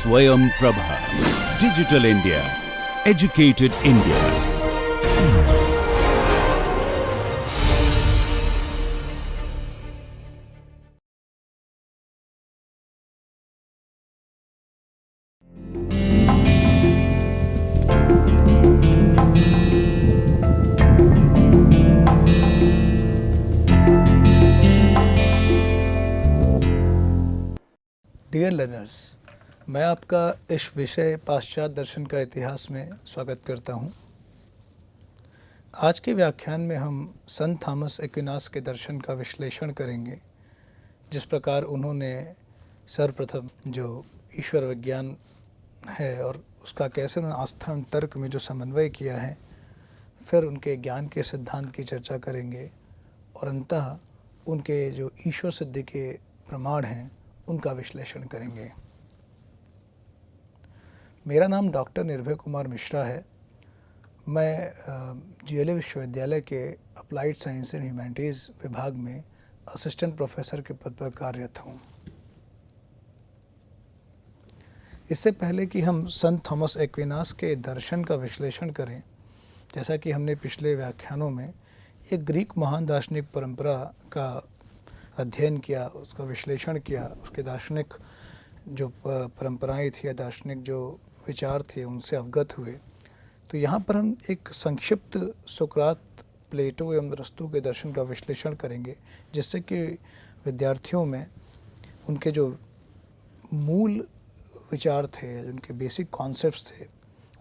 Swayam Prabha. Digital India. Educated India. Dear learners, मैं आपका इस विषय पाश्चात्य दर्शन का इतिहास में स्वागत करता हूं। आज के व्याख्यान में हम संत थॉमस एक्विनास के दर्शन का विश्लेषण करेंगे। जिस प्रकार उन्होंने सर्वप्रथम जो ईश्वर विज्ञान है और उसका कैसे उन्होंने आस्था और तर्क में जो समन्वय किया है, फिर उनके ज्ञान के सिद्धांत की चर्चा करेंगे और अंततः उनके जो ईश्वर सिद्धि के प्रमाण हैं उनका विश्लेषण करेंगे। मेरा नाम डॉक्टर निर्भय कुमार मिश्रा है। मैं जीएलए विश्वविद्यालय के अप्लाइड साइंस एंड ह्यूमैनिटीज़ विभाग में असिस्टेंट प्रोफेसर के पद पर कार्यरत हूँ। इससे पहले कि हम संत थॉमस एक्विनास के दर्शन का विश्लेषण करें, जैसा कि हमने पिछले व्याख्यानों में एक ग्रीक महान दार्शनिक परंपरा का अध्ययन किया, उसका विश्लेषण किया, उसके दार्शनिक जो परंपराएं थी या दार्शनिक जो विचार थे उनसे अवगत हुए, तो यहाँ पर हम एक संक्षिप्त सुकरात, प्लेटो एवं अरस्तू के दर्शन का विश्लेषण करेंगे, जिससे कि विद्यार्थियों में उनके जो मूल विचार थे, उनके बेसिक कॉन्सेप्ट्स थे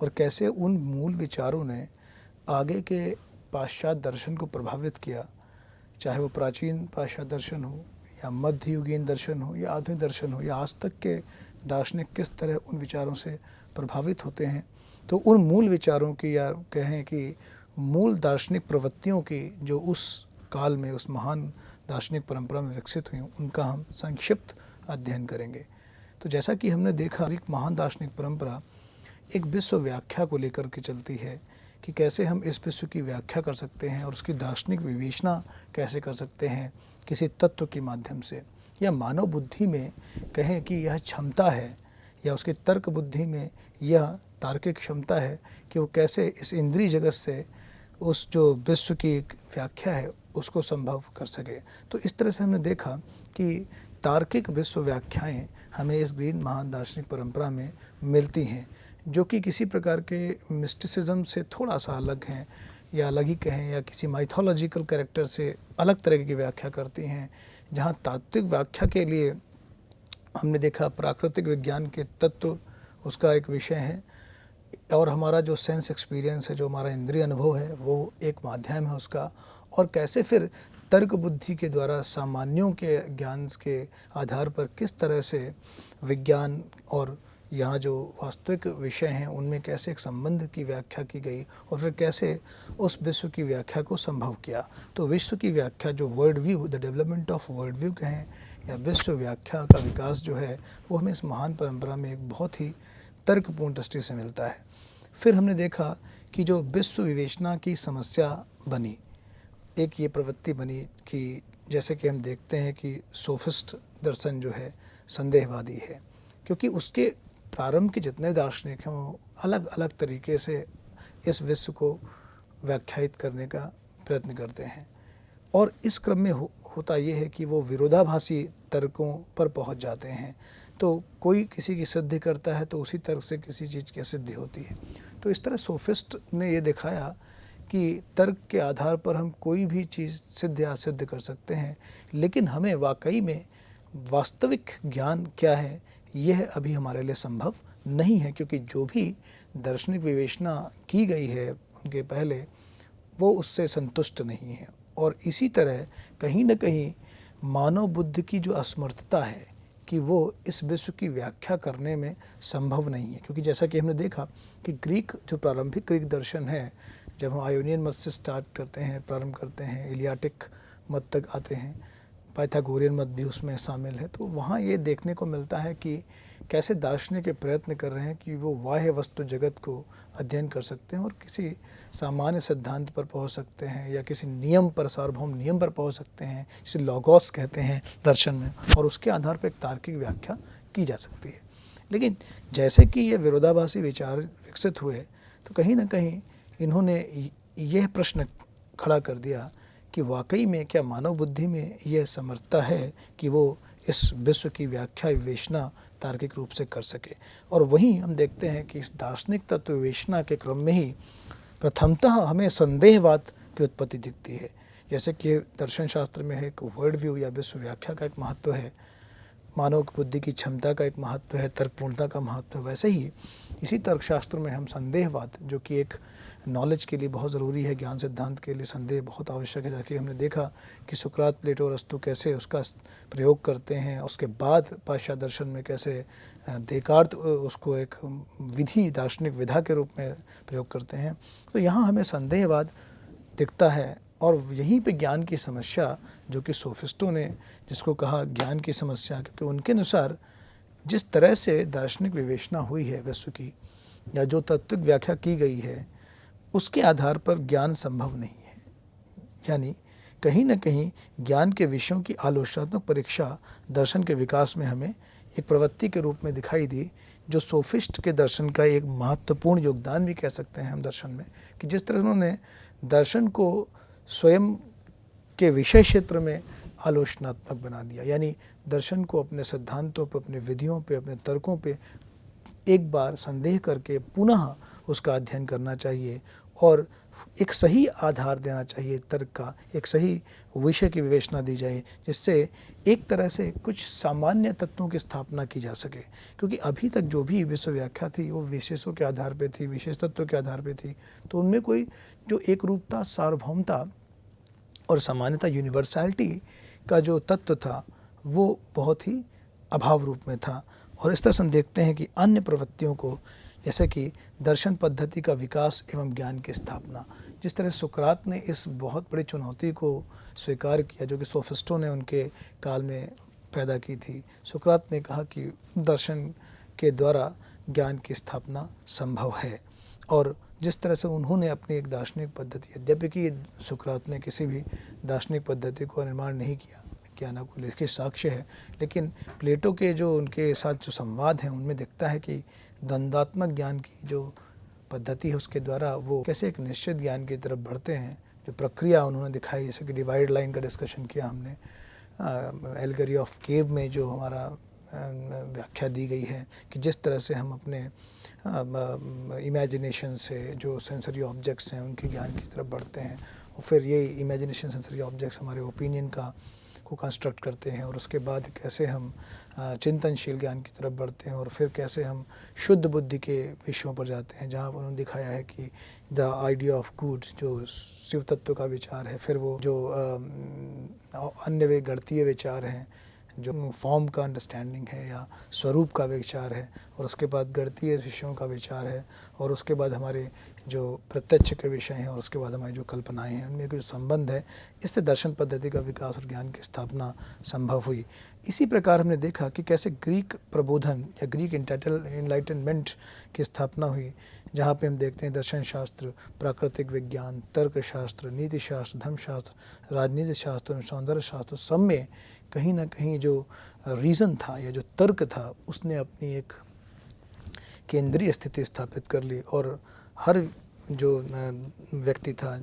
और कैसे उन मूल विचारों ने आगे के पाश्चात्य दर्शन को प्रभावित किया, चाहे वो प्राचीन पाश्चात्य दर्शन हो या मध्ययुगीन दर्शन हो या आधुनिक दर्शन हो या आज तक के दार्शनिक किस तरह उन विचारों से प्रभावित होते हैं। तो उन मूल विचारों की या कहें कि मूल दार्शनिक प्रवृत्तियों की जो उस काल में उस महान दार्शनिक परंपरा में विकसित हुई, उनका हम संक्षिप्त अध्ययन करेंगे। तो जैसा कि हमने देखा, एक महान दार्शनिक परंपरा एक विश्व व्याख्या को लेकर के चलती है कि कैसे हम इस विश्व की व्याख्या कर सकते हैं और उसकी दार्शनिक विवेचना कैसे कर सकते हैं किसी तत्व के माध्यम से, या मानव बुद्धि में कहें कि यह क्षमता है या उसकी तर्क बुद्धि में यह तार्किक क्षमता है कि वो कैसे इस इंद्रिय जगत से उस जो विश्व की एक व्याख्या है उसको संभव कर सके। तो इस तरह से हमने देखा कि तार्किक विश्व व्याख्याएं हमें इस ग्रीक महान दार्शनिक परंपरा में मिलती हैं, जो कि किसी प्रकार के मिस्टिसिज्म से थोड़ा सा अलग हैं या अलग ही कहें, या किसी माइथोलॉजिकल कैरेक्टर से अलग तरह की व्याख्या करती हैं। जहाँ तात्विक व्याख्या के लिए हमने देखा प्राकृतिक विज्ञान के तत्व उसका एक विषय है और हमारा जो सेंस एक्सपीरियंस है, जो हमारा इंद्रिय अनुभव है, वो एक माध्यम है उसका, और कैसे फिर तर्क बुद्धि के द्वारा सामान्यों के ज्ञान के आधार पर किस तरह से विज्ञान और यहाँ जो वास्तविक विषय हैं उनमें कैसे एक संबंध की व्याख्या की गई और फिर कैसे उस विश्व की व्याख्या को संभव किया। तो विश्व की व्याख्या जो world view, the development of world view कहें या विश्व व्याख्या का विकास जो है, वो हमें इस महान परंपरा में एक बहुत ही तर्कपूर्ण दृष्टि से मिलता है। फिर हमने देखा कि जो विश्व विवेचना की समस्या बनी, एक ये प्रवृत्ति बनी कि जैसे कि हम देखते हैं कि सोफिस्ट दर्शन जो है संदेहवादी है, क्योंकि उसके प्रारंभ के जितने दार्शनिक हैं वो अलग अलग तरीके से इस विश्व को व्याख्यायित करने का प्रयत्न करते हैं और इस क्रम में होता ये है कि वो विरोधाभासी तर्कों पर पहुंच जाते हैं। तो कोई किसी की सिद्धि करता है तो उसी तर्क से किसी चीज़ की सिद्धि होती है। तो इस तरह सोफिस्ट ने ये दिखाया कि तर्क के आधार पर हम कोई भी चीज़ सिद्ध या असिद्ध कर सकते हैं, लेकिन हमें वाकई में वास्तविक ज्ञान क्या है यह अभी हमारे लिए संभव नहीं है, क्योंकि जो भी दार्शनिक विवेचना की गई है उनके पहले, वो उससे संतुष्ट नहीं है। और इसी तरह कहीं न कहीं मानव बुद्धि की जो असमर्थता है कि वो इस विश्व की व्याख्या करने में संभव नहीं है, क्योंकि जैसा कि हमने देखा कि ग्रीक जो प्रारंभिक ग्रीक दर्शन है, जब हम आयोनियन मत से स्टार्ट करते हैं, प्रारंभ करते हैं, एलियाटिक मत तक आते हैं, पाइथागोरियन मत भी उसमें शामिल है, तो वहाँ ये देखने को मिलता है कि कैसे दार्शनिक प्रयत्न कर रहे हैं कि वो बाह्य वस्तु जगत को अध्ययन कर सकते हैं और किसी सामान्य सिद्धांत पर पहुंच सकते हैं या किसी नियम पर, सार्वभौम नियम पर पहुंच सकते हैं, जिसे लॉगोस कहते हैं दर्शन में, और उसके आधार पर एक तार्किक व्याख्या की जा सकती है। लेकिन जैसे कि ये विरोधाभासी विचार विकसित हुए तो कहीं ना कहीं इन्होंने यह प्रश्न खड़ा कर दिया कि वाकई में क्या मानव बुद्धि में यह समर्थता है कि वो इस विश्व की व्याख्या विवेचना तार्किक रूप से कर सके। और वहीं हम देखते हैं कि इस दार्शनिक तत्व विवेचना के क्रम में ही प्रथमतः हमें संदेहवाद की उत्पत्ति दिखती है। जैसे कि दर्शन शास्त्र में है एक वर्ल्ड व्यू या विश्व व्याख्या का एक महत्व है, मानव की बुद्धि की क्षमता का एक महत्व है, तर्कपूर्णता का महत्व है, वैसे ही इसी तर्कशास्त्र में हम संदेहवाद, जो कि एक नॉलेज के लिए बहुत ज़रूरी है, ज्ञान सिद्धांत के लिए संदेह बहुत आवश्यक है। जैसे हमने देखा कि सुकरात, प्लेटो और अरस्तू कैसे उसका प्रयोग करते हैं, उसके बाद पाश्चात्य दर्शन में कैसे देकार्त उसको एक विधि, दार्शनिक विधा के रूप में प्रयोग करते हैं। तो यहाँ हमें संदेहवाद दिखता है और यहीं पे ज्ञान की समस्या, जो कि सोफिस्टों ने जिसको कहा ज्ञान की समस्या, क्योंकि उनके अनुसार जिस तरह से दार्शनिक विवेचना हुई है विश्व की या जो तात्विक व्याख्या की गई है उसके आधार पर ज्ञान संभव नहीं है। यानी कहीं न कहीं ज्ञान के विषयों की आलोचनात्मक परीक्षा दर्शन के विकास में हमें एक प्रवृत्ति के रूप में दिखाई दी, जो सोफिस्ट के दर्शन का एक महत्वपूर्ण योगदान भी कह सकते हैं हम दर्शन में, कि जिस तरह उन्होंने दर्शन को स्वयं के विषय क्षेत्र में आलोचनात्मक बना दिया। यानी दर्शन को अपने सिद्धांतों पर, अपने विधियों पे, अपने तर्कों पे एक बार संदेह करके पुनः उसका अध्ययन करना चाहिए और एक सही आधार देना चाहिए तर्क का, एक सही विषय की विवेचना दी जाए, जिससे एक तरह से कुछ सामान्य तत्वों की स्थापना की जा सके। क्योंकि अभी तक जो भी विश्व व्याख्या थी वो विशेषों के आधार पे थी, विशेष तत्वों के आधार पे थी, तो उनमें कोई जो एक रूपता, सार्वभौमता और सामान्यता, यूनिवर्सैलिटी का जो तत्व था वो बहुत ही अभाव रूप में था। और इस तरह से हम देखते हैं कि अन्य प्रवृत्तियों को, जैसे कि दर्शन पद्धति का विकास एवं ज्ञान की स्थापना, जिस तरह सुकरात ने इस बहुत बड़ी चुनौती को स्वीकार किया जो कि सोफिस्टों ने उनके काल में पैदा की थी। सुकरात ने कहा कि दर्शन के द्वारा ज्ञान की स्थापना संभव है, और जिस तरह से उन्होंने अपनी एक दार्शनिक पद्धति, यद्यपि कि सुकरात ने किसी भी दार्शनिक पद्धति को निर्माण नहीं किया, क्या ना कोई लिखित साक्ष्य है, लेकिन प्लेटो के जो उनके साथ जो संवाद हैं उनमें दिखता है कि द्वंद्वात्मक ज्ञान की जो पद्धति है उसके द्वारा वो कैसे एक निश्चित ज्ञान की तरफ बढ़ते हैं। जो प्रक्रिया उन्होंने दिखाई, जैसे कि डिवाइड लाइन का डिस्कशन किया हमने, एल्गरी ऑफ केव में जो हमारा व्याख्या दी गई है कि जिस तरह से हम अपने इमेजिनेशन से जो सेंसरी ऑब्जेक्ट्स हैं उनके ज्ञान की तरफ बढ़ते हैं, और फिर ये इमेजिनेशन, सेंसरी ऑब्जेक्ट्स हमारे ओपिनियन को कंस्ट्रक्ट करते हैं, और उसके बाद कैसे हम चिंतनशील ज्ञान की तरफ बढ़ते हैं, और फिर कैसे हम शुद्ध बुद्धि के विषयों पर जाते हैं, जहाँ उन्होंने दिखाया है कि द आइडिया ऑफ गुड्स जो शिव तत्व का विचार है, फिर वो जो अन्य वे गणितीय विचार हैं, जो फॉर्म का अंडरस्टैंडिंग है या स्वरूप का विचार है, और उसके बाद गणितीय विषयों का विचार है, और उसके बाद हमारे जो प्रत्यक्ष के विषय हैं, और उसके बाद हमारी जो कल्पनाएं हैं उनमें जो संबंध है, इससे दर्शन पद्धति का विकास और ज्ञान की स्थापना संभव हुई। इसी प्रकार हमने देखा कि कैसे ग्रीक प्रबोधन या ग्रीक इनलाइटनमेंट की स्थापना हुई, जहाँ पे हम देखते हैं दर्शन शास्त्र, प्राकृतिक विज्ञान, तर्कशास्त्र, नीति शास्त्र, धर्मशास्त्र, राजनीति शास्त्र और सौंदर्य शास्त्र, सब में कहीं ना कहीं जो रीज़न था या जो तर्क था उसने अपनी एक केंद्रीय स्थिति स्थापित कर ली, और हर जो व्यक्ति था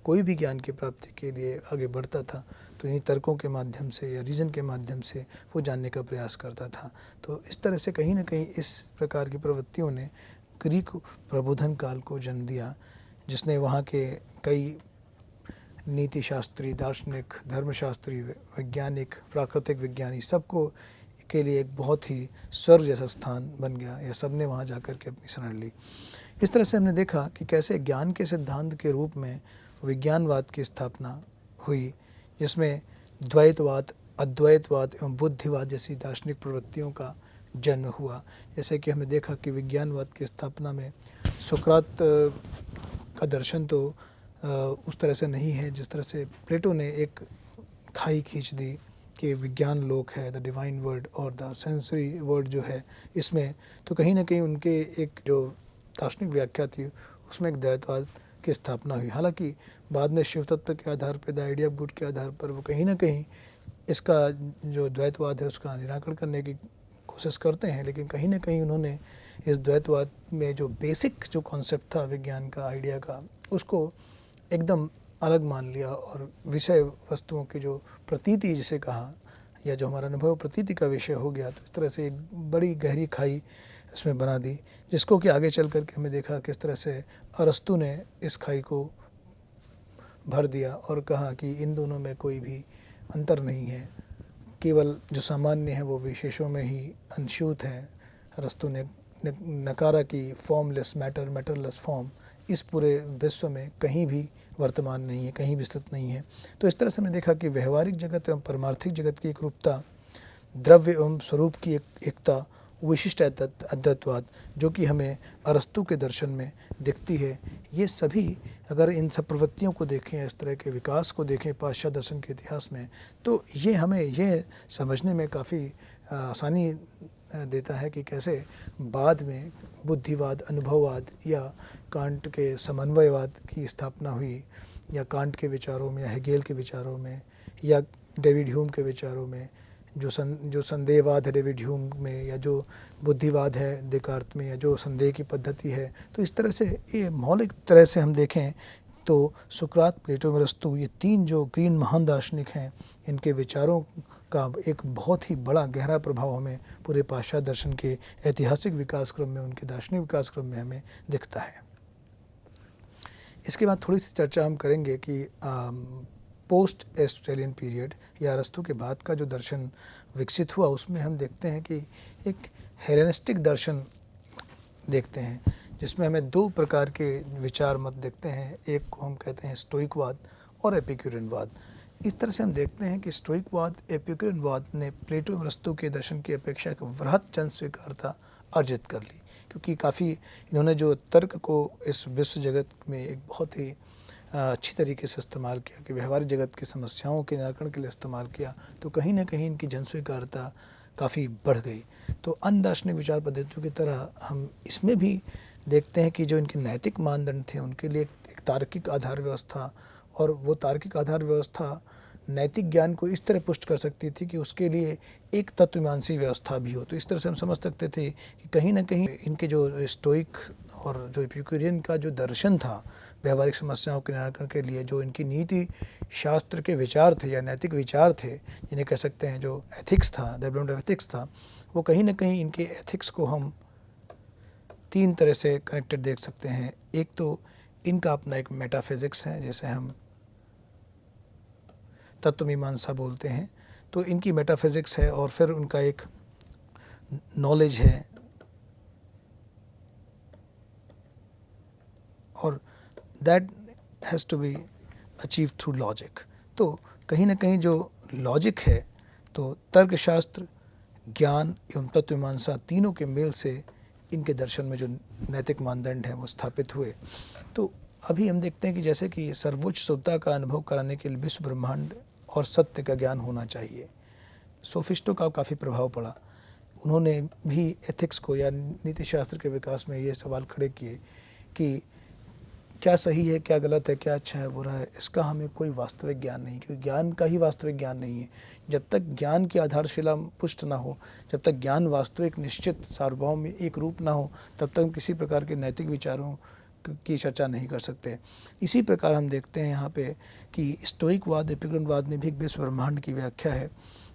कोई भी ज्ञान की प्राप्ति के लिए आगे बढ़ता था तो इन्हीं तर्कों के माध्यम से या रीज़न के माध्यम से वो जानने का प्रयास करता था। तो इस तरह से कहीं ना कहीं इस प्रकार की प्रवृत्तियों ने ग्रीक प्रबोधन काल को जन्म दिया, जिसने वहाँ के कई नीति शास्त्री, दार्शनिक, धर्मशास्त्री, वैज्ञानिक, प्राकृतिक विज्ञानी सबको के लिए एक बहुत ही स्वर्ग जैसा स्थान बन गया, या सब ने वहाँ जाकर के अपनी शरण ली। इस तरह से हमने देखा कि कैसे ज्ञान के सिद्धांत के रूप में विज्ञानवाद की स्थापना हुई, जिसमें द्वैतवाद, अद्वैतवाद एवं बुद्धिवाद जैसी दार्शनिक प्रवृत्तियों का जन्म हुआ। जैसे कि हमने देखा कि विज्ञानवाद की स्थापना में सुकरात का दर्शन तो उस तरह से नहीं है जिस तरह से प्लेटो ने एक खाई खींच दी कि विज्ञान लोक है, द डिवाइन वर्ल्ड और द सेंसरी वर्ल्ड जो है इसमें, तो कहीं ना कहीं उनके एक जो दार्शनिक व्याख्या थी उसमें एक द्वैतवाद की स्थापना हुई। हालांकि बाद में शिव तत्व के आधार पर, द आइडिया ऑफ गुड के आधार पर वो कहीं ना कहीं इसका जो द्वैतवाद है उसका निराकरण करने की कोशिश करते हैं, लेकिन कहीं न कहीं उन्होंने इस द्वैतवाद में जो बेसिक जो कॉन्सेप्ट था विज्ञान का, आइडिया का, उसको एकदम अलग मान लिया और विषय वस्तुओं की जो प्रतीति जिसे कहा, या जो हमारा अनुभव प्रतीति का विषय हो गया, तो इस तरह से एक बड़ी गहरी खाई इसमें बना दी, जिसको कि आगे चल कर के हमें देखा किस तरह से अरस्तू ने इस खाई को भर दिया और कहा कि इन दोनों में कोई भी अंतर नहीं है, केवल जो सामान्य है वो विशेषों में ही अंशूत है। अरस्तू ने नकारा कि फॉर्मलेस मैटर, मैटरलेस फॉर्म इस पूरे विश्व में कहीं भी वर्तमान नहीं है, कहीं विस्तृत नहीं है। तो इस तरह से हमने देखा कि व्यवहारिक जगत एवं परमार्थिक जगत की एक रूपता, द्रव्य एवं स्वरूप की एकता, विशिष्ट अद्वैतवाद जो कि हमें अरस्तू के दर्शन में दिखती है, ये सभी अगर इन सब प्रवृत्तियों को देखें, इस तरह के विकास को देखें पाश्चात्य दर्शन के इतिहास में, तो ये हमें ये समझने में काफ़ी आसानी देता है कि कैसे बाद में बुद्धिवाद, अनुभववाद या कांट के समन्वयवाद की स्थापना हुई, या कांट के विचारों में या हेगेल के विचारों में या डेविड ह्यूम के विचारों में, जो संदेहवाद है डेविड ह्यूम में, या जो बुद्धिवाद है देकार्त में, या जो संदेह की पद्धति है, तो इस तरह से ये मौलिक तरह से हम देखें तो सुकरात, प्लेटो, अरस्तू, ये तीन जो ग्रीन महान दार्शनिक हैं, इनके विचारों का एक बहुत ही बड़ा गहरा प्रभाव हमें पूरे पाश्चात्य दर्शन के ऐतिहासिक विकास क्रम में, उनके दार्शनिक विकास क्रम में हमें दिखता है। इसके बाद थोड़ी सी चर्चा हम करेंगे कि पोस्ट एरिस्टोटेलियन पीरियड या अरस्तू के बाद का जो दर्शन विकसित हुआ, उसमें हम देखते हैं कि एक हेलेनिस्टिक दर्शन देखते हैं, जिसमें हमें दो प्रकार के विचार मत देखते हैं। एक को हम कहते हैं स्टोइकवाद और एपिक्यूरियनवाद। इस तरह से हम देखते हैं कि स्टोइकवाद, एपिक्यूरियनवाद ने प्लेटो और अरस्तू के दर्शन की अपेक्षा वृहत जन स्वीकारता अर्जित कर ली, क्योंकि काफ़ी इन्होंने जो तर्क को इस विश्व जगत में एक बहुत ही अच्छी तरीके से इस्तेमाल किया, कि व्यवहारिक जगत की समस्याओं के निराकरण के लिए इस्तेमाल किया, तो कहीं ना कहीं इनकी जन स्वीकारता काफ़ी बढ़ गई। तो अन्य दार्शनिक विचार पद्धतियों की तरह हम इसमें भी देखते हैं कि जो इनके नैतिक मानदंड थे, उनके लिए एक तार्किक आधार व्यवस्था, और वो तार्किक आधार व्यवस्था नैतिक ज्ञान को इस तरह पुष्ट कर सकती थी कि उसके लिए एक तत्वमीमांसी व्यवस्था भी हो। तो इस तरह से हम समझ सकते थे कि कहीं ना कहीं इनके जो स्टोइक और जो एपिक्यूरियन का जो दर्शन था व्यवहारिक समस्याओं के निराकरण के लिए, जो इनकी नीति शास्त्र के विचार थे या नैतिक विचार थे, जिन्हें कह सकते हैं जो एथिक्स था, डेवलपमेंट ऑफ एथिक्स था, वो कहीं ना कहीं इनके एथिक्स को हम तीन तरह से कनेक्टेड देख सकते हैं। एक तो इनका अपना एक मेटाफिजिक्स है, जैसे हम तत्वमीमांसा बोलते हैं, तो इनकी मेटाफिजिक्स है, और फिर उनका एक नॉलेज है, और that has to be achieve through logic. तो कहीं ना कहीं जो लॉजिक है, तो तर्कशास्त्र, ज्ञान एवं तत्वमीमांसा तीनों के मेल से इनके दर्शन में जो नैतिक मानदंड हैं वो स्थापित हुए। तो अभी हम देखते हैं कि जैसे कि सर्वोच्च शुद्धता का अनुभव कराने के लिए विश्व ब्रह्मांड और सत्य का ज्ञान होना चाहिए, सोफिस्टों का काफ़ी प्रभाव पड़ा। उन्होंने भी एथिक्स को या नीति शास्त्र के विकास में ये सवाल खड़े किए कि क्या सही है, क्या गलत है, क्या अच्छा है, बुरा है, इसका हमें कोई वास्तविक ज्ञान नहीं, क्योंकि ज्ञान का ही वास्तविक ज्ञान नहीं है। जब तक ज्ञान की आधारशिला पुष्ट ना हो, जब तक ज्ञान वास्तविक निश्चित सार्वभौम में एक रूप ना हो, तब तक हम किसी प्रकार के नैतिक विचारों की चर्चा नहीं कर सकते। इसी प्रकार हम देखते हैं यहाँ पे कि स्टोइकवाद, एपिक्यूरियनवाद में भी एक विश्व ब्रह्मांड की व्याख्या है,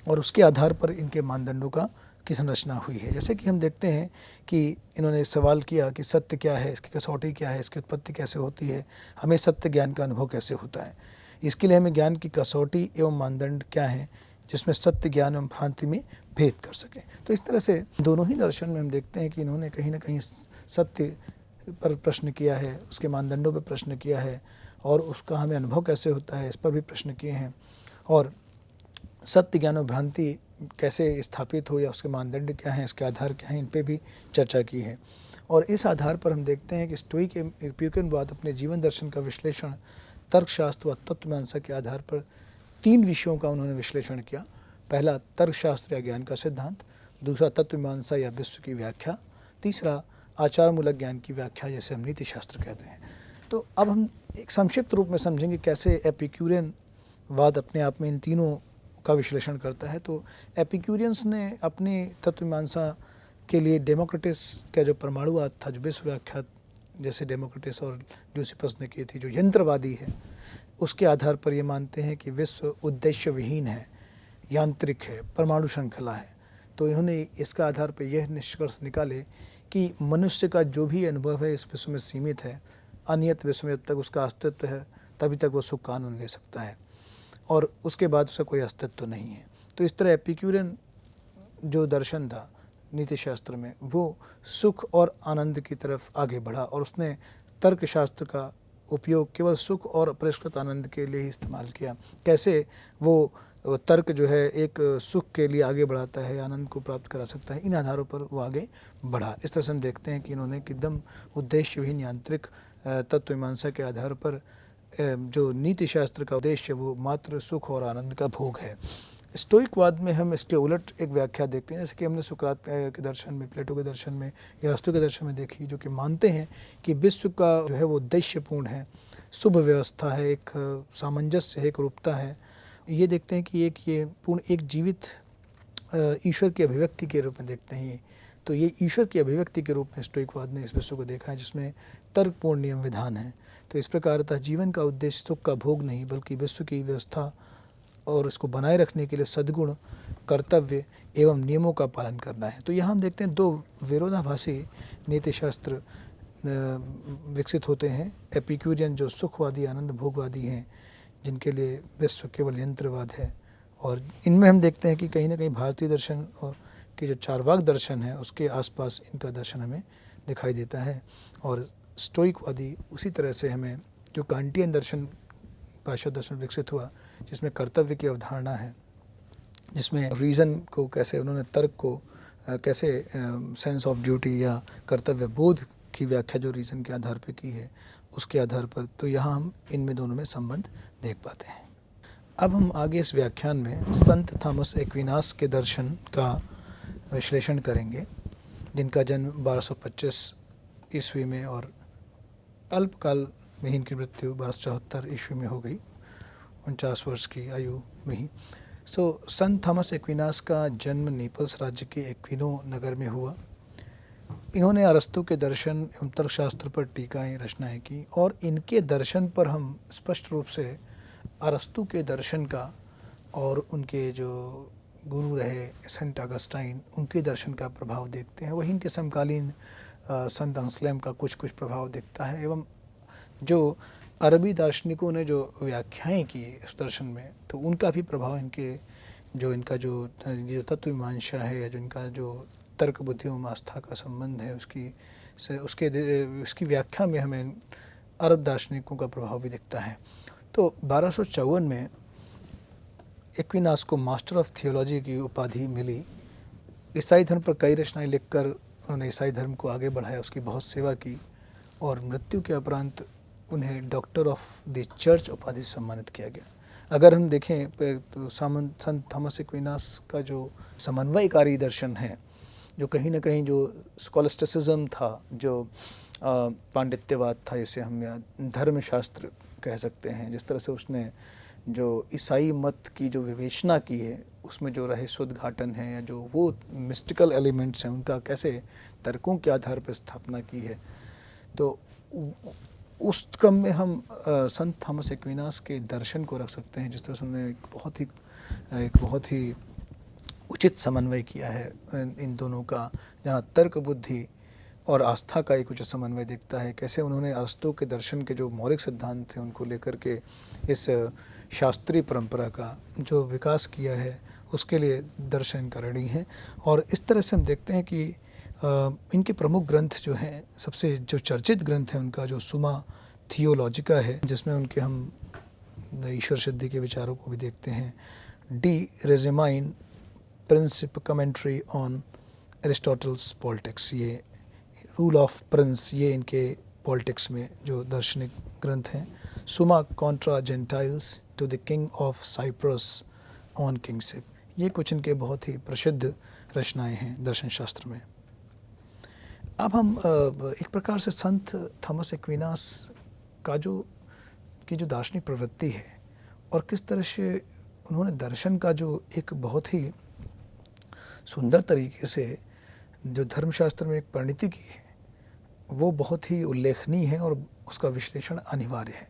और उसके आधार पर इनके मानदंडों की संरचना हुई है। जैसे कि हम देखते हैं कि इन्होंने सवाल किया कि सत्य क्या है, इसकी कसौटी क्या है, इसकी उत्पत्ति कैसे होती है, हमें सत्य ज्ञान का अनुभव कैसे होता है, इसके लिए हमें ज्ञान की कसौटी एवं मानदंड क्या है जिसमें सत्य, ज्ञान एवं भ्रांति में भेद कर सकें। तो इस तरह से दोनों ही दर्शन में हम देखते हैं कि इन्होंने कहीं ना कहीं सत्य पर प्रश्न किया है, उसके मानदंडों पर प्रश्न किया है, और उसका हमें अनुभव कैसे होता है इस पर भी प्रश्न किए हैं, और सत्य, ज्ञान और भ्रांति कैसे स्थापित हो या उसके मानदंड क्या हैं, इसके आधार क्या हैं, इन पे भी चर्चा की है। और इस आधार पर हम देखते हैं कि स्टोइक एपिक्यूरियनवाद अपने जीवन दर्शन का विश्लेषण तर्कशास्त्र व तत्वमीमांसा के आधार पर तीन विषयों का उन्होंने विश्लेषण किया। पहला तर्कशास्त्र या ज्ञान का सिद्धांत, दूसरा तत्वमीमांसा या विश्व की व्याख्या, तीसरा आचारमूलक ज्ञान की व्याख्या, जैसे हम नीति शास्त्र कहते हैं। तो अब हम एक संक्षिप्त रूप में समझेंगे कैसे एपिक्यूरियनवाद अपने आप में इन तीनों का विश्लेषण करता है। तो एपिक्यूरियंस ने अपनी तत्वमीमांसा के लिए डेमोक्रिटस का जो परमाणुवाद था, जो विश्व व्याख्यात जैसे डेमोक्रिटस और ल्यूसिपस ने की थी, जो यंत्रवादी है, उसके आधार पर ये मानते हैं कि विश्व उद्देश्य विहीन है, यांत्रिक है, परमाणु श्रृंखला है। तो इन्होंने इसका आधार पर यह निष्कर्ष निकाले कि मनुष्य का जो भी अनुभव है इस विश्व में सीमित है, अनियत विश्व में जब तक उसका अस्तित्व है तभी तक वो सुख का आनंद ले सकता है और उसके बाद उसका कोई अस्तित्व नहीं है। तो इस तरह एपिक्यूरियन जो दर्शन था नीतिशास्त्र में, वो सुख और आनंद की तरफ आगे बढ़ा और उसने तर्कशास्त्र का उपयोग केवल सुख और परिष्कृत आनंद के लिए ही इस्तेमाल किया। कैसे वो तर्क जो है एक सुख के लिए आगे बढ़ाता है, आनंद को प्राप्त करा सकता है, इन आधारों पर वो आगे बढ़ा। इस तरह से हम देखते हैं कि इन्होंने एकदम उद्देश्यहीन यांत्रिक तत्वमीमांसा के आधार पर जो नीति शास्त्र का उद्देश्य वो मात्र सुख और आनंद का भोग है। स्टोइकवाद में हम इसके उलट एक व्याख्या देखते हैं, जैसे कि हमने सुकरात के दर्शन में, प्लेटो के दर्शन में या अरिस्टो के दर्शन में देखी, जो कि मानते हैं कि विश्व का जो है वो उद्देश्यपूर्ण है, शुभ व्यवस्था है, एक सामंजस्य है, एक रूपता है। ये देखते हैं कि ये पूर्ण एक जीवित ईश्वर की अभिव्यक्ति के रूप में देखते हैं। तो ये ईश्वर की अभिव्यक्ति के रूप में स्टोइकवाद ने इस विश्व को देखा है, जिसमें तर्कपूर्ण नियम विधान है। तो इस प्रकार जीवन का उद्देश्य सुख का भोग नहीं, बल्कि विश्व की व्यवस्था और इसको बनाए रखने के लिए सद्गुण, कर्तव्य एवं नियमों का पालन करना है। तो यहाँ हम देखते हैं दो विरोधाभासी नीतिशास्त्र विकसित होते हैं। एपिक्यूरियन जो सुखवादी, आनंद भोगवादी हैं, जिनके लिए विश्व केवल यंत्रवाद है, और इनमें हम देखते हैं कि कहीं ना कहीं भारतीय दर्शन और के जो चारवाक दर्शन है उसके आसपास इनका दर्शन हमें दिखाई देता है। और स्टोइकवादी उसी तरह से हमें जो कांटियन दर्शन, पाश्चात्य दर्शन विकसित हुआ, जिसमें कर्तव्य की अवधारणा है, जिसमें रीज़न को कैसे उन्होंने, तर्क को कैसे सेंस ऑफ ड्यूटी या कर्तव्य बोध की व्याख्या जो रीज़न के आधार पर की है, उसके आधार पर तो यहाँ हम इनमें दोनों में संबंध देख पाते हैं। अब हम आगे इस व्याख्यान में संत थॉमस एक्विनास के दर्शन का विश्लेषण करेंगे, जिनका जन्म 1225 ईस्वी में और अल्पकाल में ही इनकी मृत्यु 1274 ईस्वी में हो गई, 49 वर्ष की आयु में ही। संत थॉमस एक्विनास का जन्म नेपल्स राज्य के एक्विनो नगर में हुआ। इन्होंने अरस्तु के दर्शन एवं तर्कशास्त्र पर टीकाएँ रचनाएँ की, और इनके दर्शन पर हम स्पष्ट रूप से अरस्तु के दर्शन का और उनके जो गुरु रहे सेंट अगस्टाइन, उनके दर्शन का प्रभाव देखते हैं। वहीं इनके समकालीन संत अंसलेम का कुछ प्रभाव दिखता है, एवं जो अरबी दार्शनिकों ने जो व्याख्याएं की इस दर्शन में, तो उनका भी प्रभाव इनका जो तत्वमीमांसा है, या जो इनका जो तर्क बुद्धि एवं आस्था का संबंध है, उसकी व्याख्या में हमें अरब दार्शनिकों का प्रभाव भी दिखता है। तो 1254 में एक्विनास को मास्टर ऑफ थियोलॉजी की उपाधि मिली। ईसाई धर्म पर कई रचनाएं लिखकर उन्होंने ईसाई धर्म को आगे बढ़ाया, उसकी बहुत सेवा की, और मृत्यु के उपरांत उन्हें डॉक्टर ऑफ द चर्च उपाधि से सम्मानित किया गया। अगर हम देखें तो संत थॉमस एक्विनास का जो समन्वयकारी दर्शन है, जो कहीं ना कहीं जो स्कॉलस्टिसिज्म था, जो पांडित्यवाद था, जिसे हम धर्मशास्त्र कह सकते हैं, जिस तरह से उसने जो ईसाई मत की जो विवेचना की है, उसमें जो रहस्योद्घाटन है, या जो वो मिस्टिकल एलिमेंट्स हैं, उनका कैसे तर्कों के आधार पर स्थापना की है, तो उस क्रम में हम संत थॉमस एक्विनास के दर्शन को रख सकते हैं, जिस तरह से उन्होंने एक बहुत ही उचित समन्वय किया है इन दोनों का, जहाँ तर्क बुद्धि और आस्था का एक उचित समन्वय दिखता है। कैसे उन्होंने अरस्तु के दर्शन के जो मौलिक सिद्धांत थे उनको लेकर के इस शास्त्रीय परंपरा का जो विकास किया है, उसके लिए दर्शन करणी है। और इस तरह से हम देखते हैं कि इनके प्रमुख ग्रंथ जो हैं, सबसे जो चर्चित ग्रंथ है उनका जो सुमा थियोलॉजिका है, जिसमें उनके हम ईश्वर सिद्धि के विचारों को भी देखते हैं। डी रेजिमाइन प्रिंसिप कमेंट्री ऑन एरिस्टोटल्स पॉलिटिक्स, ये रूल ऑफ प्रिंस, ये इनके पॉलिटिक्स में जो दार्शनिक ग्रंथ हैं। सुमा कॉन्ट्रा जेंटाइल्स to the king of Cyprus on kingship, ये कुछ इनके बहुत ही प्रसिद्ध रचनाएं हैं दर्शन शास्त्र में। अब हम एक प्रकार से संत थॉमस एक्विनास का जो दार्शनिक प्रवृत्ति है, और किस तरह से उन्होंने दर्शन का जो एक बहुत ही सुंदर तरीके से जो धर्मशास्त्र में एक परिणति की है वो बहुत ही उल्लेखनीय है और उसका विश्लेषण अनिवार्य है।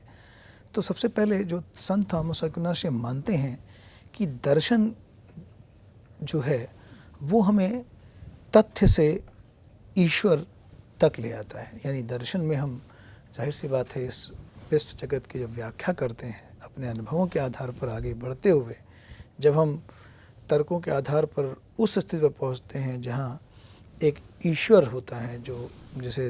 तो सबसे पहले जो संत थॉमस एक्विनास ये मानते हैं कि दर्शन जो है वो हमें तथ्य से ईश्वर तक ले आता है। यानी दर्शन में हम, जाहिर सी बात है, इस विश्व जगत की जब व्याख्या करते हैं अपने अनुभवों के आधार पर आगे बढ़ते हुए, जब हम तर्कों के आधार पर उस स्थिति पर पहुंचते हैं जहां एक ईश्वर होता है, जो जैसे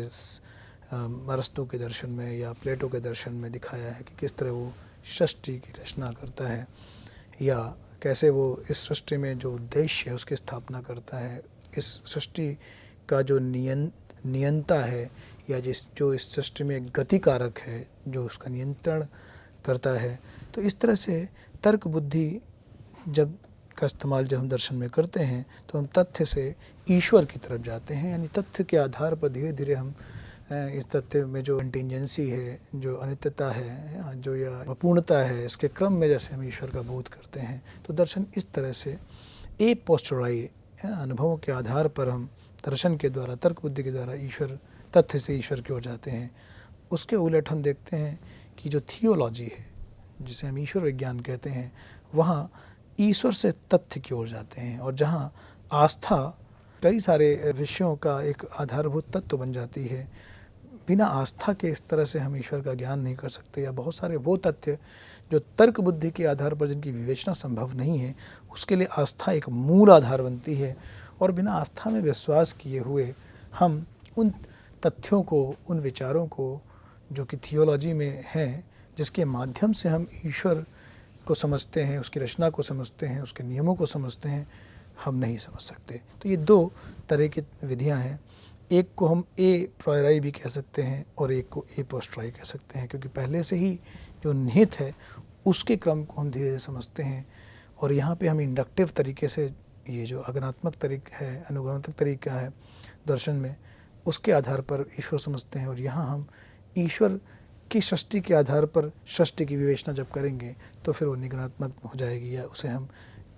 अरस्तु के दर्शन में या प्लेटो के दर्शन में दिखाया है कि किस तरह वो सृष्टि की रचना करता है या कैसे वो इस सृष्टि में जो उद्देश्य है उसकी स्थापना करता है, इस सृष्टि का जो नियंता है या जो इस सृष्टि में एक गति कारक है जो उसका नियंत्रण करता है। तो इस तरह से तर्क बुद्धि का इस्तेमाल जब हम दर्शन में करते हैं तो हम तथ्य से ईश्वर की तरफ जाते हैं। यानी तथ्य के आधार पर धीरे धीरे हम इस तथ्य में जो कंटिजेंसी है, जो अनित्यता है, जो या अपूर्णता है, इसके क्रम में जैसे हम ईश्वर का बोध करते हैं। तो दर्शन इस तरह से ए पोस्टराई अनुभवों के आधार पर हम दर्शन के द्वारा, तर्क बुद्धि के द्वारा ईश्वर, तथ्य से ईश्वर की ओर जाते हैं। उसके उलट हम देखते हैं कि जो थियोलॉजी है, जिसे हम ईश्वर विज्ञान कहते हैं, वहाँ ईश्वर से तथ्य की ओर जाते हैं और जहाँ आस्था कई सारे विषयों का एक आधारभूत तत्व बन जाती है। बिना आस्था के इस तरह से हम ईश्वर का ज्ञान नहीं कर सकते, या बहुत सारे वो तथ्य जो तर्क बुद्धि के आधार पर जिनकी विवेचना संभव नहीं है, उसके लिए आस्था एक मूल आधार बनती है। और बिना आस्था में विश्वास किए हुए हम उन तथ्यों को, उन विचारों को जो कि थियोलॉजी में हैं, जिसके माध्यम से हम ईश्वर को समझते हैं, उसकी रचना को समझते हैं, उसके नियमों को समझते हैं, हम नहीं समझ सकते। तो ये दो तरह की विधियां हैं। एक को हम ए प्रायराई भी कह सकते हैं और एक को ए पोस्टराई कह सकते हैं, क्योंकि पहले से ही जो निहित है उसके क्रम को हम धीरे धीरे समझते हैं। और यहाँ पे हम इंडक्टिव तरीके से, ये जो अगनात्मक तरीका है, अनुगमनात्मक तरीका है दर्शन में, उसके आधार पर ईश्वर समझते हैं। और यहाँ हम ईश्वर की सृष्टि के आधार पर सृष्टि की विवेचना जब करेंगे तो फिर वो निगमनात्मक हो जाएगी, या उसे हम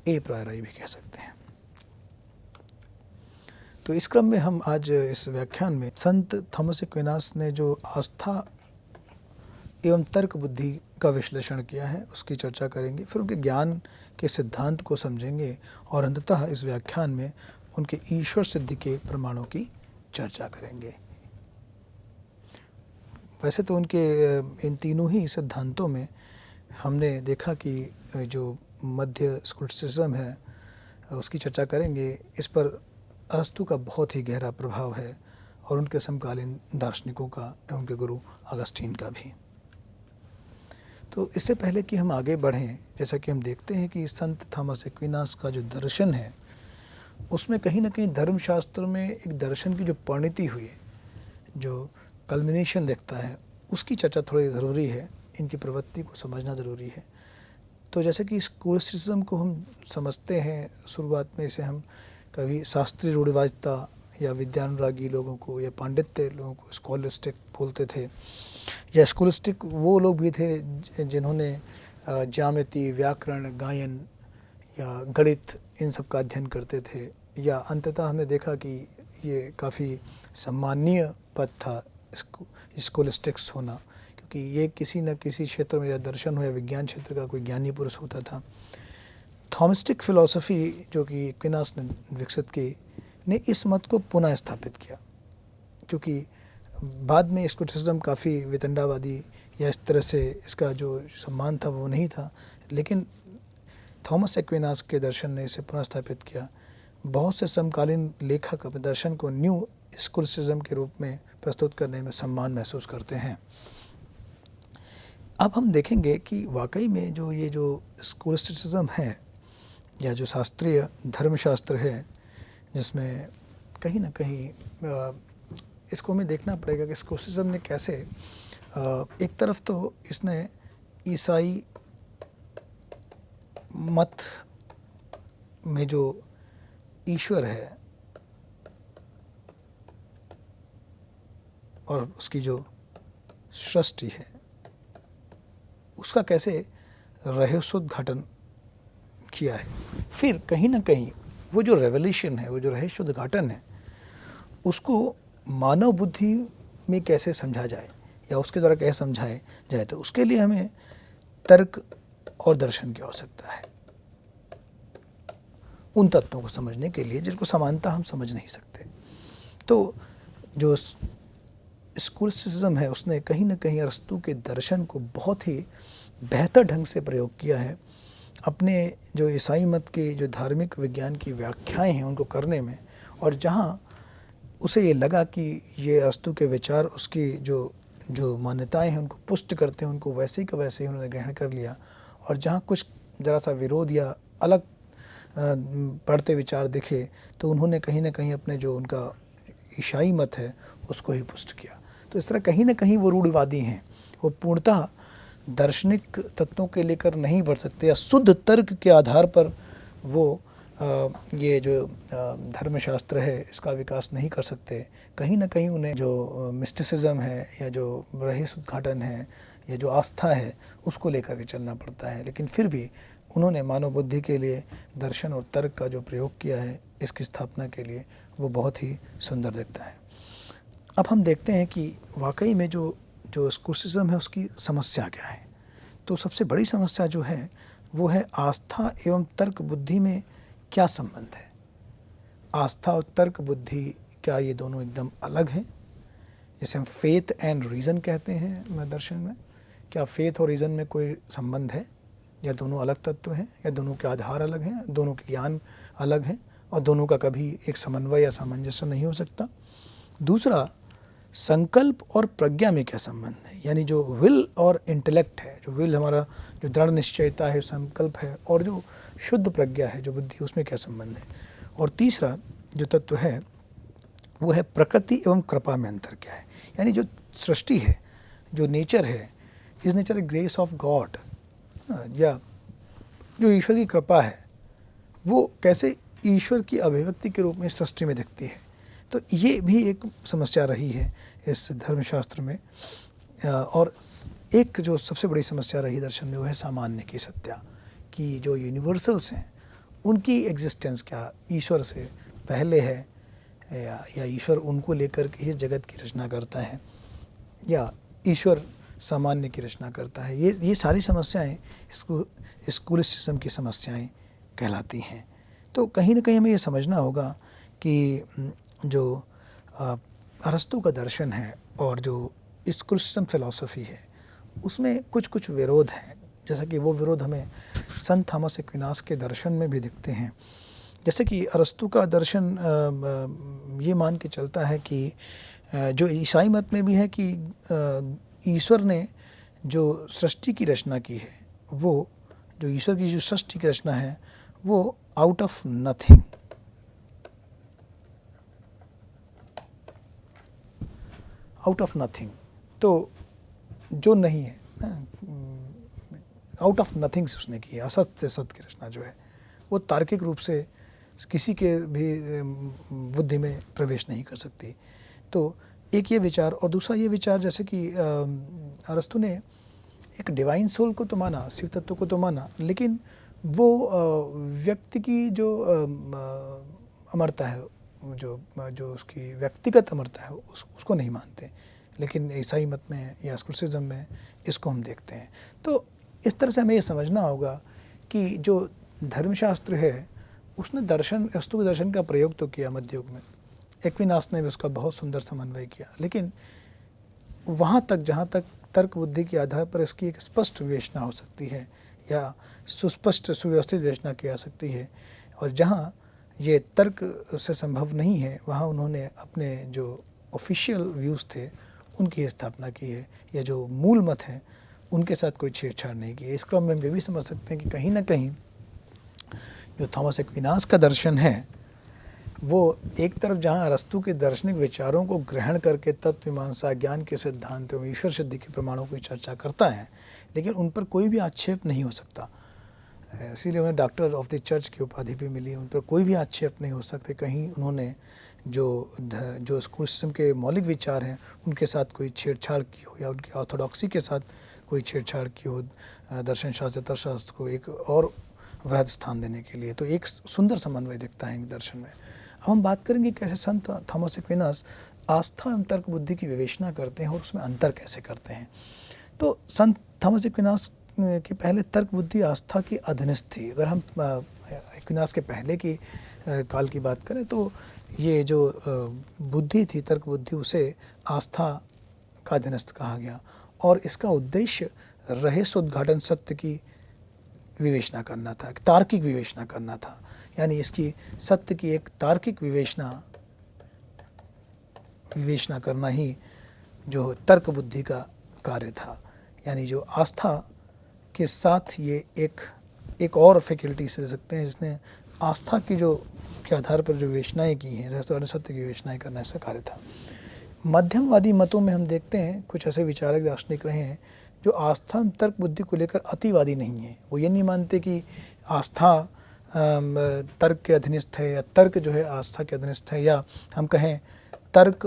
ए प्रायराई भी कह सकते हैं। तो इस क्रम में हम आज इस व्याख्यान में संत थॉमस एक्विनास ने जो आस्था एवं तर्क बुद्धि का विश्लेषण किया है उसकी चर्चा करेंगे, फिर उनके ज्ञान के सिद्धांत को समझेंगे और अंततः इस व्याख्यान में उनके ईश्वर सिद्धि के प्रमाणों की चर्चा करेंगे। वैसे तो उनके इन तीनों ही सिद्धांतों में हमने देखा कि जो मध्य स्कॉलिस्टिसिज्म है उसकी चर्चा करेंगे। इस पर अरस्तु का बहुत ही गहरा प्रभाव है और उनके समकालीन दार्शनिकों का, उनके गुरु अगस्टीन का भी। तो इससे पहले कि हम आगे बढ़ें, जैसा कि हम देखते हैं कि संत थॉमस एक्विनास का जो दर्शन है उसमें कहीं ना कहीं धर्मशास्त्र में एक दर्शन की जो परिणति हुई है, जो कल्मिनेशन दिखता है, उसकी चर्चा थोड़ी ज़रूरी है। इनकी प्रवृत्ति को समझना ज़रूरी है। तो जैसे कि स्कॉलिस्टिसिज्म को हम समझते हैं, शुरुआत में इसे हम कभी शास्त्रीय रूढ़िवादिता या विद्यानुरागी लोगों को या पांडित्य लोगों को स्कॉलिस्टिक बोलते थे, या स्कॉलिस्टिक वो लोग भी थे जिन्होंने ज्यामिति, व्याकरण, गायन या गणित इन सब का अध्ययन करते थे। या अंततः हमने देखा कि ये काफ़ी सम्माननीय पद था स्कॉलिस्टिक्स होना, क्योंकि ये किसी न किसी क्षेत्र में, या दर्शन हो या विज्ञान क्षेत्र का कोई ज्ञानी पुरुष होता था। थॉमिस्टिक फिलॉसफी जो कि एक्विनास ने विकसित की, ने इस मत को पुनः स्थापित किया, क्योंकि बाद में स्कॉलिस्टिसिज्म काफ़ी वितंडावादी या इस तरह से इसका जो सम्मान था वो नहीं था, लेकिन थॉमस एक्विनास के दर्शन ने इसे पुनः स्थापित किया। बहुत से समकालीन लेखक अपने दर्शन को न्यू स्कॉलिस्टिसिज्म के रूप में प्रस्तुत करने में सम्मान महसूस करते हैं। अब हम देखेंगे कि वाकई में जो स्कॉलिस्टिसिज्म है, या जो शास्त्रीय धर्मशास्त्र है, जिसमें कहीं ना कहीं इसको हमें देखना पड़ेगा कि स्कॉलिस्टिसिज्म ने कैसे, एक तरफ तो इसने ईसाई मत में जो ईश्वर है और उसकी जो सृष्टि है उसका कैसे रहस्योद्घाटन किया है, फिर कहीं ना कहीं वो जो रेवोल्यूशन है, वो जो रहस्योद्घाटन है, उसको मानव बुद्धि में कैसे समझा जाए या उसके द्वारा कैसे समझाए जाए, तो उसके लिए हमें तर्क और दर्शन की आवश्यकता है, उन तत्वों को समझने के लिए जिनको समानता हम समझ नहीं सकते। तो जो स्कूलिसिज्म है उसने कहीं ना कहीं अरस्तू के दर्शन को बहुत ही बेहतर ढंग से प्रयोग किया है अपने जो ईसाई मत के जो धार्मिक विज्ञान की व्याख्याएं हैं उनको करने में, और जहां उसे ये लगा कि ये अरस्तू के विचार उसकी जो जो मान्यताएं हैं उनको पुष्ट करते हैं, उनको वैसे का वैसे ही उन्होंने ग्रहण कर लिया, और जहां कुछ ज़रा सा विरोध या अलग पढ़ते विचार दिखे तो उन्होंने कहीं ना कहीं अपने जो उनका ईसाई मत है उसको ही पुष्ट किया। तो इस तरह कहीं ना कहीं वो रूढ़िवादी हैं, वो पूर्णतः दार्शनिक तत्वों के लेकर नहीं बढ़ सकते या शुद्ध तर्क के आधार पर वो ये जो धर्मशास्त्र है इसका विकास नहीं कर सकते। कहीं ना कहीं उन्हें जो मिस्टिसिज्म है या जो रहस्योद्घाटन है या जो आस्था है उसको लेकर के चलना पड़ता है, लेकिन फिर भी उन्होंने मानव बुद्धि के लिए दर्शन और तर्क का जो प्रयोग किया है इसकी स्थापना के लिए, वो बहुत ही सुंदर दिखता है। अब हम देखते हैं कि वाकई में जो स्कूलिसिज्म है उसकी समस्या क्या है। तो सबसे बड़ी समस्या जो है वो है आस्था एवं तर्क बुद्धि में क्या संबंध है। आस्था और तर्क बुद्धि क्या ये दोनों एकदम अलग हैं, जैसे हम फेथ एंड रीज़न कहते हैं दर्शन में, क्या फेथ और रीज़न में कोई संबंध है, या दोनों अलग तत्व हैं, या दोनों के आधार अलग हैं, दोनों के ज्ञान अलग हैं और दोनों का कभी एक समन्वय या सामंजस्य नहीं हो सकता। दूसरा, संकल्प और प्रज्ञा में क्या संबंध है, यानी जो विल और इंटेलेक्ट है, जो विल हमारा जो दृढ़ निश्चयता है, संकल्प है, और जो शुद्ध प्रज्ञा है जो बुद्धि, उसमें क्या संबंध है। और तीसरा जो तत्व है वो है प्रकृति एवं कृपा में अंतर क्या है, यानी जो सृष्टि है, जो नेचर है, is nature a grace of God, या जो ईश्वर की कृपा है वो कैसे ईश्वर की अभिव्यक्ति के रूप में सृष्टि में दिखती है। तो ये भी एक समस्या रही है इस धर्मशास्त्र में। और एक जो सबसे बड़ी समस्या रही दर्शन में वो है सामान्य की सत्या, कि जो यूनिवर्सल्स हैं उनकी एग्जिस्टेंस क्या ईश्वर से पहले है, या ईश्वर उनको लेकर के इस जगत की रचना करता है, या ईश्वर सामान्य की रचना करता है। ये सारी समस्याएं स्कूलिसिज्म की समस्याएं कहलाती हैं। तो कहीं ना कहीं हमें ये समझना होगा कि जो अरस्तू का दर्शन है और जो स्कूलिसिज्म फिलॉसफी है उसमें कुछ कुछ विरोध हैं, जैसा कि वो विरोध हमें संत थॉमस एक्विनास के दर्शन में भी दिखते हैं। जैसे कि अरस्तू का दर्शन ये मान के चलता है कि जो ईसाई मत में भी है कि ईश्वर ने जो सृष्टि की रचना की है, वो जो ईश्वर की जो सृष्टि की रचना है वो out of nothing, out of nothing, तो जो नहीं है आउट ऑफ नथिंग से उसने की है। असत से सत की रचना जो है वो तार्किक रूप से किसी के भी बुद्धि में प्रवेश नहीं कर सकती। तो एक ये विचार, और दूसरा ये विचार जैसे कि अरस्तु ने एक डिवाइन सोल को तो माना, शिव तत्व को तो माना, लेकिन वो व्यक्ति की जो अमरता है, जो उसकी व्यक्तिगत अमरता है उसको नहीं मानते, लेकिन ईसाई मत में या स्कूलिसिज्म में इसको हम देखते हैं। तो इस तरह से हमें ये समझना होगा कि जो धर्मशास्त्र है उसने अरस्तु के दर्शन का प्रयोग तो किया मध्य युग में, एक्विनास ने भी उसका बहुत सुंदर समन्वय किया, लेकिन वहाँ तक जहाँ तक तर्क बुद्धि के आधार पर इसकी एक स्पष्ट विवेचना हो सकती है या सुस्पष्ट सुव्यवस्थित विवेचना की जा सकती है, और जहाँ ये तर्क से संभव नहीं है वहाँ उन्होंने अपने जो ऑफिशियल व्यूज़ थे उनकी स्थापना की है, या जो मूल मत हैं उनके साथ कोई छेड़छाड़ नहीं की है। इस क्रम में हम ये भी समझ सकते हैं कि कहीं ना कहीं जो थॉमस एक्विनास का दर्शन है वो एक तरफ जहाँ अरस्तु के दार्शनिक विचारों को ग्रहण करके तत्व मीमांसा, ज्ञान के सिद्धांत एवं ईश्वर सिद्धि के प्रमाणों की चर्चा करता है, लेकिन उन पर कोई भी आक्षेप नहीं हो सकता, इसीलिए उन्हें डॉक्टर ऑफ द चर्च की उपाधि भी मिली। उन पर कोई भी आक्षेप नहीं हो सकते, कहीं उन्होंने जो स्कूलिसिज्म के मौलिक विचार हैं उनके साथ कोई छेड़छाड़ की हो या उनकी ऑर्थोडॉक्सी के साथ कोई छेड़छाड़ की हो, दर्शन शास्त्र तर्कशास्त्र को एक और वृहद स्थान देने के लिए। तो एक सुंदर समन्वय दिखता है इन दर्शन में। अब हम बात करेंगे कैसे संत थॉमस एक्विनास आस्था एवं तर्क बुद्धि की विवेचना करते हैं और उसमें अंतर कैसे करते हैं। तो संत थॉमस एक्विनास के पहले तर्क बुद्धि आस्था की अधीनस्थ थी। अगर हम एक्विनास के पहले की काल की बात करें तो ये जो बुद्धि थी, तर्क बुद्धि, उसे आस्था का अधीनस्थ कहा गया और इसका उद्देश्य रहस्य उद्घाटन, सत्य की विवेचना करना था, तार्किक विवेचना करना था। यानी इसकी सत्य की एक तार्किक विवेचना करना ही जो तर्क बुद्धि का कार्य था। यानी जो आस्था के साथ ये एक और फैकल्टी से दे सकते हैं जिसने आस्था की जो के आधार पर जो विवेचनाएँ की हैं, रहस्य और सत्य की विवेचनाएँ करना ऐसा कार्य था। मध्यमवादी मतों में हम देखते हैं कुछ ऐसे विचारक दार्शनिक रहे हैं जो आस्था तर्क बुद्धि को लेकर अतिवादी नहीं है। वो ये नहीं मानते कि आस्था तर्क के अधीनस्थ है या तर्क जो है आस्था के अधीनस्थ है, या हम कहें तर्क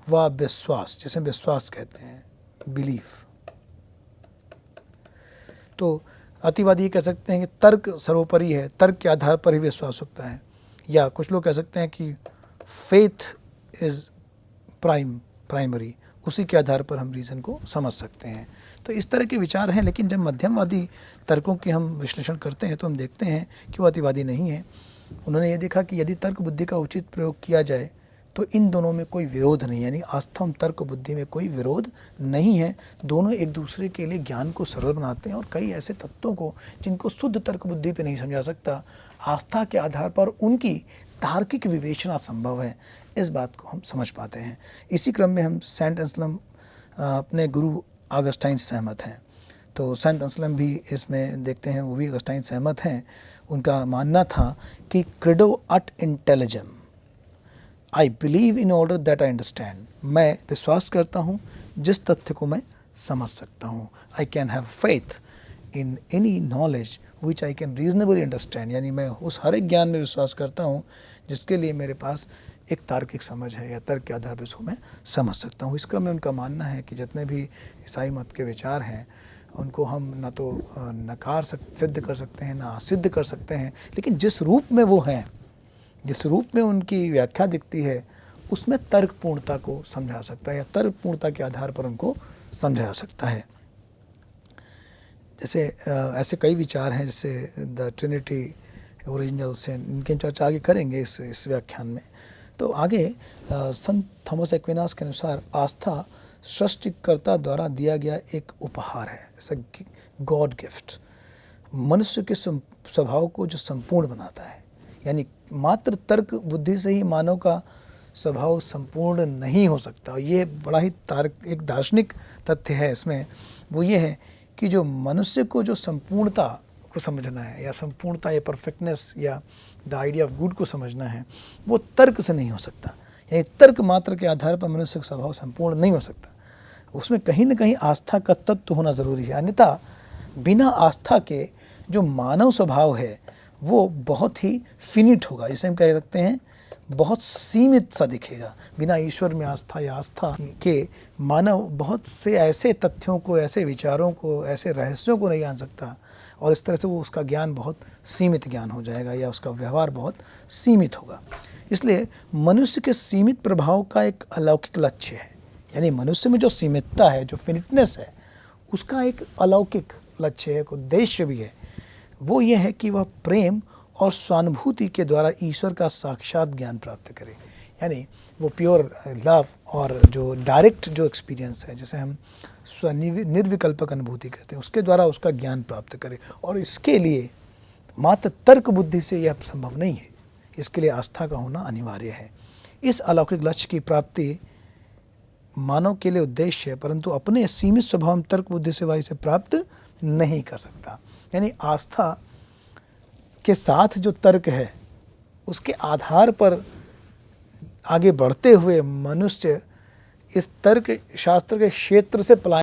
व विश्वास, जिसे विश्वास कहते हैं, बिलीफ। तो अतिवादी ये कह सकते हैं कि तर्क सर्वोपरि है, तर्क के आधार पर ही विश्वास होता है, या कुछ लोग कह सकते हैं कि फेथ इज़ प्राइमरी, उसी के आधार पर हम रीज़न को समझ सकते हैं। तो इस तरह के विचार हैं। लेकिन जब मध्यमवादी तर्कों की हम विश्लेषण करते हैं तो हम देखते हैं कि वो अतिवादी नहीं है। उन्होंने ये देखा कि यदि तर्क बुद्धि का उचित प्रयोग किया जाए तो इन दोनों में कोई विरोध नहीं है, यानी आस्था और तर्क बुद्धि में कोई विरोध नहीं है। दोनों एक दूसरे के लिए ज्ञान को सरल बनाते हैं और कई ऐसे तत्वों को जिनको शुद्ध तर्क बुद्धि पे नहीं समझा सकता, आस्था के आधार पर उनकी तार्किक विवेचना संभव है। इस बात को हम समझ पाते हैं। इसी क्रम में हम सेंट अंसलम अपने गुरु ऑगस्टाइन से सहमत हैं। तो सेंट अंसलम भी इसमें देखते हैं, वो भी ऑगस्टाइन सहमत हैं। उनका मानना था कि क्रेडो अट इंटेलिजेम, I believe in order that I understand. मैं विश्वास करता हूँ जिस तथ्य को मैं समझ सकता हूँ। I can have faith in any knowledge which I can reasonably understand. यानी मैं उस हर एक ज्ञान में विश्वास करता हूँ जिसके लिए मेरे पास एक तार्किक समझ है या तर्क के आधार पर इसको मैं समझ सकता हूँ। इस क्रम में उनका मानना है कि जितने भी ईसाई मत के विचार हैं उनको हम न तो सिद्ध कर सकते हैं, ना सिद्ध कर सकते हैं, लेकिन जिस रूप में वो हैं, जिस रूप में उनकी व्याख्या दिखती है, उसमें तर्कपूर्णता को समझा सकता है या तर्कपूर्णता के आधार पर उनको समझा सकता है। जैसे ऐसे कई विचार हैं, जैसे द ट्रिनिटी, ओरिजिनल सिन, इनकी चर्चा आगे करेंगे इस व्याख्यान में। तो आगे संत थॉमस एक्विनास के अनुसार आस्था सृष्टिकर्ता द्वारा दिया गया एक उपहार है, जैसे गॉड गिफ्ट, मनुष्य के स्वभाव को जो संपूर्ण बनाता है। यानी मात्र तर्क बुद्धि से ही मानव का स्वभाव संपूर्ण नहीं हो सकता। ये बड़ा ही एक दार्शनिक तथ्य है इसमें। वो ये है कि जो मनुष्य को जो संपूर्णता को समझना है या संपूर्णता या परफेक्टनेस या द आइडिया ऑफ गुड को समझना है, वो तर्क से नहीं हो सकता। यानी तर्क मात्र के आधार पर मनुष्य का स्वभाव संपूर्ण नहीं हो सकता। उसमें कहीं न कहीं आस्था का तत्व होना ज़रूरी है। अन्यथा बिना आस्था के जो मानव स्वभाव है वो बहुत ही फिनिट होगा, जिसे हम कह सकते हैं बहुत सीमित सा दिखेगा। बिना ईश्वर में आस्था या आस्था के मानव बहुत से ऐसे तथ्यों को, ऐसे विचारों को, ऐसे रहस्यों को नहीं जान सकता और इस तरह से वो उसका ज्ञान बहुत सीमित ज्ञान हो जाएगा या उसका व्यवहार बहुत सीमित होगा। इसलिए मनुष्य के सीमित प्रभाव का एक अलौकिक लक्ष्य है। यानी मनुष्य में जो सीमितता है, जो फिनिटनेस है, उसका एक अलौकिक लक्ष्य है, एक उद्देश्य भी है। वो ये है कि वह प्रेम और स्वानुभूति के द्वारा ईश्वर का साक्षात ज्ञान प्राप्त करे। यानी वो प्योर लव और जो डायरेक्ट जो एक्सपीरियंस है, जिसे हम निर्विकल्पक अनुभूति कहते हैं, उसके द्वारा उसका ज्ञान प्राप्त करे। और इसके लिए मात्र तर्क बुद्धि से यह संभव नहीं है, इसके लिए आस्था का होना अनिवार्य है। इस अलौकिक लक्ष्य की प्राप्ति मानव के लिए उद्देश्य है, परंतु अपने सीमित स्वभाव में तर्क बुद्धि से वह इसे प्राप्त नहीं कर सकता। यानी आस्था के साथ जो तर्क है, उसके आधार पर आगे बढ़ते हुए मनुष्य इस तर्क शास्त्र के क्षेत्र से पलायन